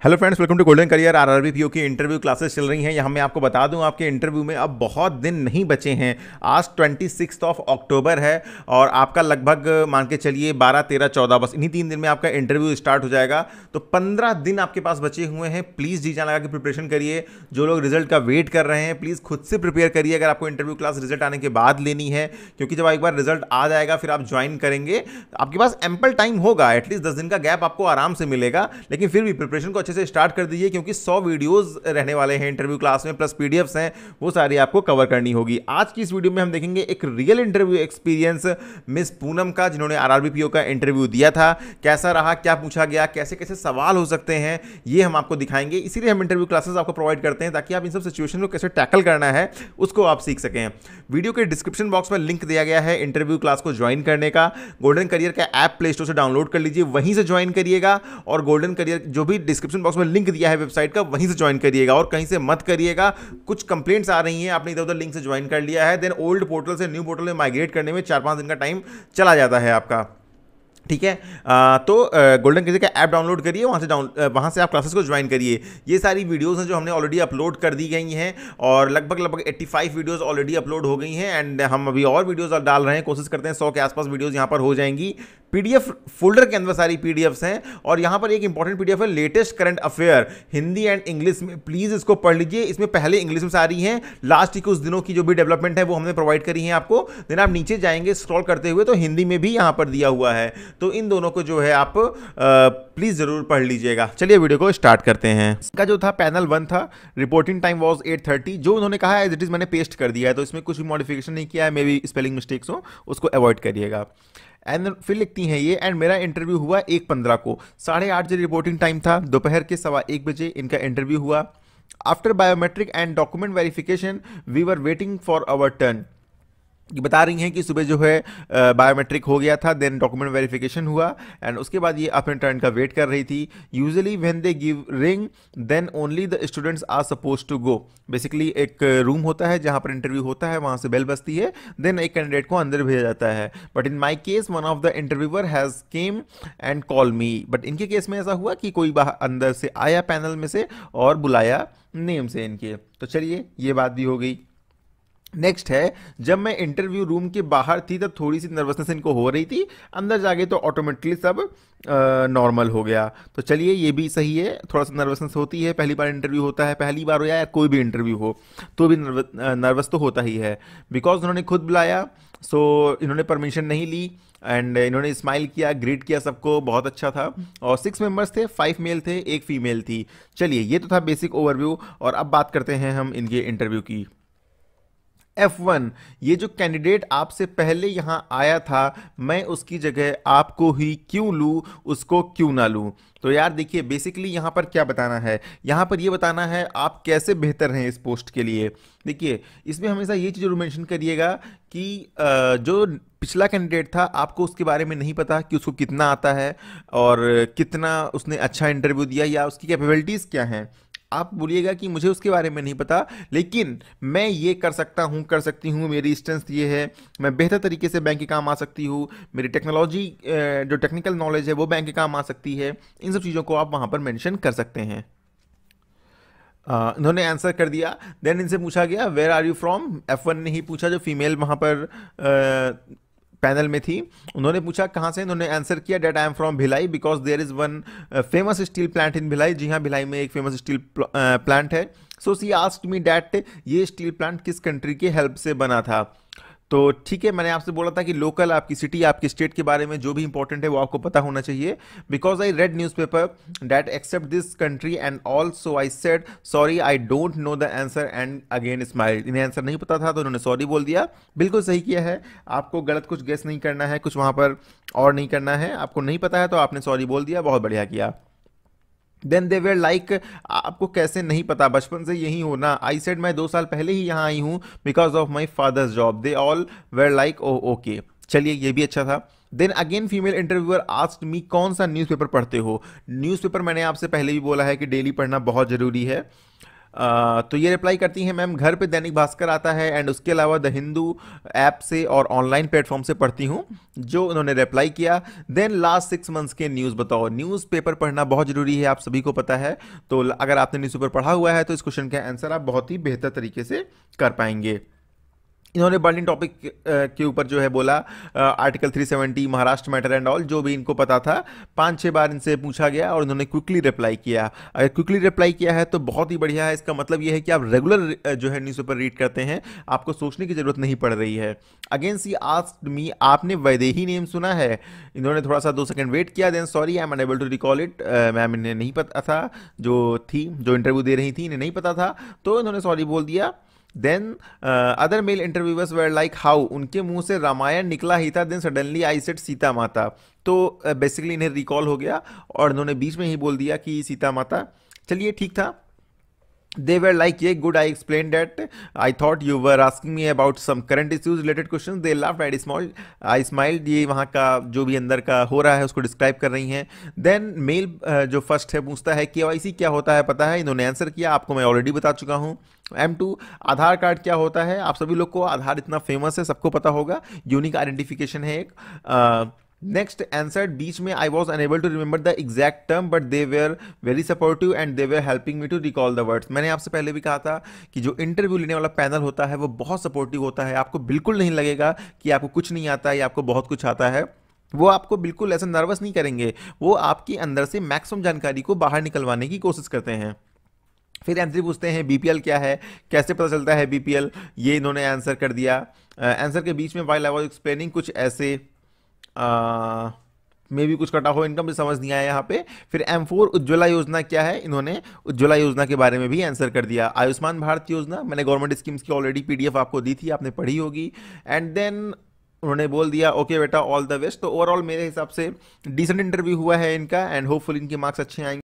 Hello friends, welcome to Golden Career. RRB PO की interview classes चल रही हैं। यहाँ मैं आपको बता दूं, आपके इंटरव्यू में अब बहुत दिन नहीं बचे हैं। आज 26 अक्टूबर है और आपका लगभग मान के चलिए 12, 13, 14 बस इन्हीं 3 दिन में आपका इंटरव्यू स्टार्ट हो जाएगा। तो 15 दिन आपके पास बचे हुए हैं। प्लीज़ जी जान लगा के प्रिपरेशन करिए। जो लोग रिजल्ट का वेट कर रहे हैं प्लीज़ खुद से प्रिपेयर करिए अगर आपको इंटरव्यू क्लास रिजल्ट आने के बाद लेनी है, क्योंकि जब एक बार रिजल्ट आ जाएगा फिर आप ज्वाइन करेंगे, आपके पास एम्पल टाइम होगा। एटलीस्ट 10 दिन का गैप आपको आराम से मिलेगा, लेकिन फिर भी प्रिपरेशन को अच्छे से स्टार्ट कर दीजिए, क्योंकि 100 वीडियोस रहने वाले हैं इंटरव्यू क्लास में, प्लस पीडीएफ्स हैं, वो सारी आपको कवर करनी होगी। आज की इस वीडियो में हम देखेंगे एक real interview experience miss Poonam का, जिन्होंने आरआरबी पीओ का इंटरव्यू दिया था। कैसा रहा, क्या पूछा गया, कैसे कैसे सवाल हो सकते हैं, ये हम आपको दिखाएंगे। इसीलिए हम इंटरव्यू क्लासेस आपको प्रोवाइड करते हैं, ताकि आप इन सब सिचुएशन को कैसे टैकल करना है उसको आप सीख सकें। वीडियो के डिस्क्रिप्शन बॉक्स में लिंक दिया गया है इंटरव्यू क्लास को ज्वाइन करने का। गोल्डन करियर का ऐप प्ले स्टोर से डाउनलोड कर लीजिए, वहीं से ज्वाइन करिएगा। और गोल्डन करियर जो भी डिस्क्रिप्शन बॉक्स में लिंक दिया है वेबसाइट का, वहीं से ज्वाइन करिएगा और कहीं से मत करिएगा। कुछ कंप्लेंट्स आ रही हैं, आपने इधर उधर लिंक से ज्वाइन कर लिया है, देन ओल्ड पोर्टल से न्यू पोर्टल में माइग्रेट करने में 4-5 दिन का टाइम चला जाता है आपका। ठीक है, तो गोल्डन करियर का ऐप डाउनलोड करिए, वहाँ से आप क्लासेस को ज्वाइन करिए। ये सारी वीडियोस हैं जो हमने ऑलरेडी अपलोड कर दी गई हैं, और लगभग 85 वीडियोस ऑलरेडी अपलोड हो गई हैं। एंड हम अभी और वीडियोस डाल रहे हैं, कोशिश करते हैं 100 के आसपास वीडियोस यहाँ पर हो जाएंगी। पीडीएफ फोल्डर के अंदर सारी पीडीएफ्स हैं, और यहाँ पर एक इंपॉर्टेंट पीडीएफ है latest current affair Hindi and English में। प्लीज़ इसको पढ़ लीजिए। इसमें पहले इंग्लिश में सारी हैं, लास्ट की कुछ दिनों की जो भी डेवलपमेंट है वो हमने प्रोवाइड करी है आपको। देन आप नीचे जाएंगे स्क्रॉल करते हुए तो हिंदी में भी यहाँ पर दिया हुआ है, तो इन दोनों को जो है आप प्लीज़ ज़रूर पढ़ लीजिएगा। चलिए वीडियो को स्टार्ट करते हैं। इसका जो था पैनल 1 था, रिपोर्टिंग टाइम वॉज 8:30। जो उन्होंने कहा है एज इट इज़ मैंने पेस्ट कर दिया है, तो इसमें कुछ भी मॉडिफिकेशन नहीं किया है। मे बी स्पेलिंग मिस्टेक्स हो, उसको अवॉइड करिएगा। एंड फिर लिखती हैं ये, एंड मेरा इंटरव्यू हुआ 1:15 को। 8:30 बजे रिपोर्टिंग टाइम था, दोपहर के 1:15 बजे इनका इंटरव्यू हुआ। After biometric and document verification we were waiting for our turn. ये बता रही हैं कि सुबह जो है बायोमेट्रिक हो गया था, देन डॉक्यूमेंट वेरिफिकेशन हुआ, एंड उसके बाद ये अपने टर्न का वेट कर रही थी। Usually when they give ring then only the students are suppose to go. Basically एक रूम होता है जहाँ पर इंटरव्यू होता है, वहाँ से बेल बजती है, देन एक कैंडिडेट को अंदर भेजा जाता है। But in my case one of the interviewer has came and call me. But इनके केस में ऐसा हुआ कि कोई बाहर अंदर से आया पैनल में से और बुलाया नेम से इनके। तो चलिए ये बात भी हो गई। नेक्स्ट है, जब मैं इंटरव्यू रूम के बाहर थी तब थोड़ी सी नर्वसनेस इनको हो रही थी, अंदर जाके तो ऑटोमेटिकली सब नॉर्मल हो गया। तो चलिए ये भी सही है, थोड़ा सा नर्वसनेस होती है, पहली बार इंटरव्यू होता है, पहली बार हो या कोई भी इंटरव्यू हो तो भी नर्वस तो होता ही है। बिकॉज उन्होंने खुद बुलाया, सो इन्होंने परमिशन नहीं ली, एंड इन्होंने स्माइल किया, ग्रीट किया सबको, बहुत अच्छा था। और 6 मेंबर्स थे, 5 मेल थे, 1 फीमेल थी। चलिए ये तो था बेसिक ओवरव्यू, और अब बात करते हैं हम इनके इंटरव्यू की। F1, ये जो कैंडिडेट आपसे पहले यहां आया था, मैं उसकी जगह आपको ही क्यों लूं, उसको क्यों ना लूं। तो यार देखिए, बेसिकली यहां पर क्या बताना है, यहां पर ये बताना है आप कैसे बेहतर हैं इस पोस्ट के लिए। देखिए इसमें हमेशा ये चीज़ जरूर मेंशन करिएगा कि जो पिछला कैंडिडेट था आपको उसके बारे में नहीं पता कि उसको कितना आता है और कितना उसने अच्छा इंटरव्यू दिया या उसकी कैपेबिलिटीज़ क्या हैं। आप बोलिएगा कि मुझे उसके बारे में नहीं पता, लेकिन मैं ये कर सकता हूँ, कर सकती हूँ, मेरी स्ट्रेंथ ये है, मैं बेहतर तरीके से बैंक के काम आ सकती हूँ, मेरी टेक्नोलॉजी जो टेक्निकल नॉलेज है वो बैंक के काम आ सकती है। इन सब चीज़ों को आप वहाँ पर मेंशन कर सकते हैं। इन्होंने आंसर कर दिया। देन इनसे पूछा गया where are you from. F1 ने ही पूछा, जो फीमेल वहाँ पर पैनल में थी। उन्होंने पूछा कहाँ से, इन्होंने आंसर किया that I am from Bhilai because there is one famous steel plant in Bhilai. जी हाँ, भिलाई में एक फेमस स्टील प्लांट है। So she asked me that ये स्टील प्लांट किस कंट्री के हेल्प से बना था। तो ठीक है, मैंने आपसे बोला था कि लोकल आपकी सिटी, आपकी स्टेट के बारे में जो भी इंपॉर्टेंट है वो आपको पता होना चाहिए। Because I read newspaper that except this country and also I said sorry I don't know the answer and again smile. इन्हें आंसर नहीं पता था तो उन्होंने सॉरी बोल दिया। बिल्कुल सही किया है, आपको गलत कुछ गेस नहीं करना है, कुछ वहाँ पर और नहीं करना है। आपको नहीं पता है तो आपने सॉरी बोल दिया, बहुत बढ़िया किया। देन दे वेर लाइक, आपको कैसे नहीं पता, बचपन से यही हो ना। आई सेड मैं 2 साल पहले ही यहाँ आई हूँ because of my father's job. They all were like oh okay. चलिए ये भी अच्छा था। Then again female interviewer asked me कौन सा न्यूज़पेपर पढ़ते हो। न्यूज़पेपर मैंने आपसे पहले भी बोला है कि डेली पढ़ना बहुत ज़रूरी है। तो ये रिप्लाई करती हैं, मैम घर पे दैनिक भास्कर आता है एंड उसके अलावा द हिंदू ऐप से और ऑनलाइन प्लेटफॉर्म से पढ़ती हूँ, जो उन्होंने रिप्लाई किया। देन लास्ट 6 मंथ्स के न्यूज़ बताओ। न्यूज़पेपर पढ़ना बहुत ज़रूरी है, आप सभी को पता है। तो अगर आपने न्यूज़पेपर पढ़ा हुआ है तो इस क्वेश्चन का आंसर आप बहुत ही बेहतर तरीके से कर पाएंगे। इन्होंने बर्निंग टॉपिक के ऊपर जो है बोला, article 370, Maharashtra matter and all, जो भी इनको पता था 5-6 बार इनसे पूछा गया और इन्होंने क्विकली रिप्लाई किया। अगर क्विकली रिप्लाई किया है तो बहुत ही बढ़िया है, इसका मतलब ये है कि आप रेगुलर जो है न्यूज़पेपर रीड करते हैं, आपको सोचने की जरूरत नहीं पड़ रही है। अगेन सी आस्क्ड मी, आपने वैदेही नेम सुना है? इन्होंने थोड़ा सा 2 सेकंड वेट किया, then sorry I am unable to recall it, ma'am इन्हें नहीं पता था, जो इंटरव्यू दे रही थी इन्हें नहीं पता था, तो इन्होंने सॉरी बोल दिया। Then other male interviewers were like how, उनके मुंह से रामायण निकला ही था, then suddenly I said Sita Mata. तो बेसिकली इन्हें रिकॉल हो गया और इन्होंने बीच में ही बोल दिया कि सीता माता। चलिए ठीक था। They were like, yeah, good, I explained that. I thought you were asking me about some current issues related questions. They laughed, I smiled. ये वहाँ का जो भी अंदर का हो रहा है उसको डिस्क्राइब कर रही हैं। देन मेल जो फर्स्ट है पूछता है KYC क्या होता है पता है? इन्होंने आंसर किया, आपको मैं ऑलरेडी बता चुका हूँ। M2 आधार कार्ड क्या होता है? आप सभी लोग को आधार इतना फेमस है, सबको पता होगा, यूनिक आइडेंटिफिकेशन है एक। नेक्स्ट आंसर बीच में, I was unable to remember the exact term but they were very supportive and they were helping me to recall the words. मैंने आपसे पहले भी कहा था कि जो इंटरव्यू लेने वाला पैनल होता है वो बहुत सपोर्टिव होता है, आपको बिल्कुल नहीं लगेगा कि आपको कुछ नहीं आता है या आपको बहुत कुछ आता है। वो आपको बिल्कुल ऐसा नर्वस नहीं करेंगे, वो आपके अंदर से मैक्सिमम जानकारी को बाहर निकलवाने की कोशिश करते हैं। फिर एंट्री पूछते हैं BPL क्या है, कैसे पता चलता है BPL, ये इन्होंने आंसर कर दिया। आंसर के बीच में वाइल आई वाज एक्सप्लेनिंग कुछ ऐसे मे भी कुछ कटा हो, इनका मुझे समझ नहीं आया यहाँ पे। फिर M4 उज्ज्वला योजना क्या है, इन्होंने उज्ज्वला योजना के बारे में भी आंसर कर दिया। आयुष्मान भारत योजना, मैंने गवर्नमेंट स्कीम्स की ऑलरेडी PDF आपको दी थी, आपने पढ़ी होगी। एंड देन उन्होंने बोल दिया ओके बेटा ऑल द बेस्ट। तो ओवरऑल मेरे हिसाब से डिसेंट इंटरव्यू हुआ है इनका एंड होपफुल इनके मार्क्स अच्छे आएंगे।